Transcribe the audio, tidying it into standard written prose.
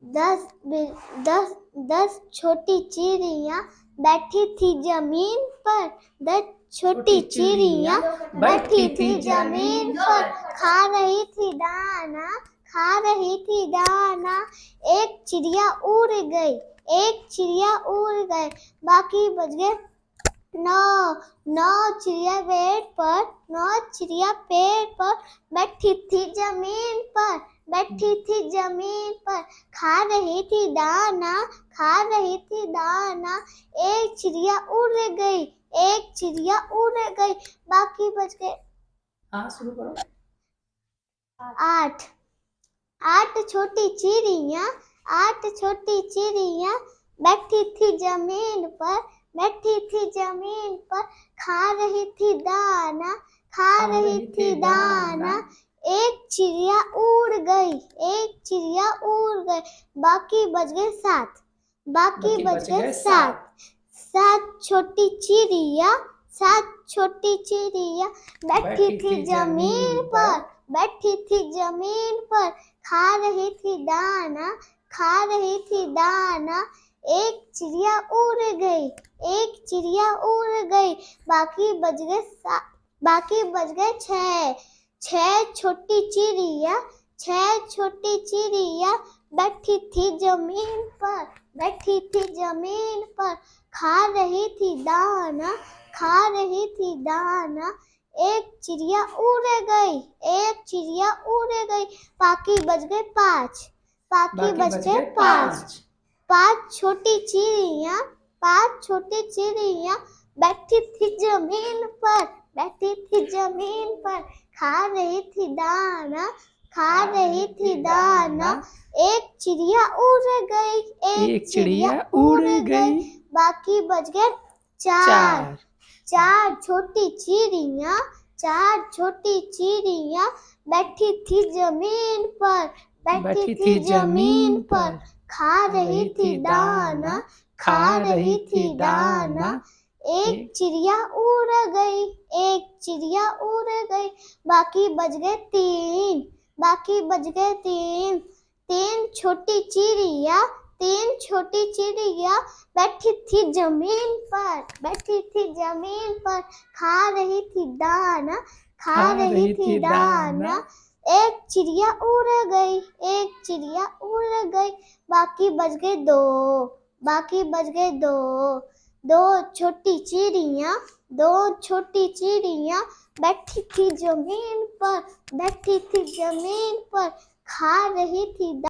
दस दस दस छोटी चिड़िया बैठी थी जमीन पर। 10 छोटी चिड़िया बैठी थी जमीन पर, खा रही थी दाना, खा रही थी दाना। एक चिड़िया उड़ गई, एक चिड़िया उड़ गई, बाकी बच गए 9। 9 चिड़िया पेड़ पर, 9 चिड़िया पेड़ पर बैठी थी जमीन पर, बैठी थी जमीन पर, खा रही थी दाना, खा रही थी दाना। एक चिड़िया उड़ गई, एक चिड़िया उड़ गई, बाकी बच गए शुरू करो। 8। 8 छोटी चिड़िया, 8 छोटी चिड़िया बैठी थी जमीन पर, बैठी थी जमीन पर, खा रही थी दाना, खा रही थी दाना। एक चिड़िया उड़ गई, एक चिड़िया उड़ गई, बाकी बच गए 7, बाकी बच गए 7। 7 छोटी चिड़िया, 7 छोटी चिड़िया बैठी थी जमीन पर, बैठी थी जमीन पर, खा रही थी दाना, खा रही थी दाना। एक चिड़िया उड़ गई, एक चिड़िया उड़ गई, बाकी बच गए 6। 6 छोटी चिड़िया, 6 छोटी चिड़िया बैठी थी जमीन पर, बैठी थी जमीन पर, खा रही थी दाना, खा रही थी दाना। एक चिड़िया उड़ गई, एक चिड़िया उड़ गई, बाकी बच गए 5, बाकी बच गए 5। 5 छोटी चिड़िया, 5 छोटी चिड़िया बैठी थी जमीन पर, बैठी थी जमीन पर, खा रही थी दाना, खा रही थी दाना। एक चिड़िया उड़ गई, एक चिड़िया उड़ गई, बाकी बच गए 4। 4 छोटी चिड़िया, 4 छोटी चिड़िया बैठी थी जमीन पर, बैठी थी जमीन पर, खा रही थी दाना, खा रही थी दाना। एक चिड़िया उड़ गई, एक चिड़िया उड़ गई, बाकी बच गए 3, बाकी बच गए 3। 3 छोटी चिड़िया, 3 छोटी चिड़िया बैठी थी जमीन पर, बैठी थी जमीन पर, खा रही थी दाना, खा रही थी दाना। एक चिड़िया उड़ गई, एक चिड़िया उड़ गई, बाकी बच गए 2, बाकी बच गए 2। 2 छोटी चिड़िया, 2 छोटी चिड़िया बैठी थी जमीन पर, बैठी थी जमीन पर, खा रही थी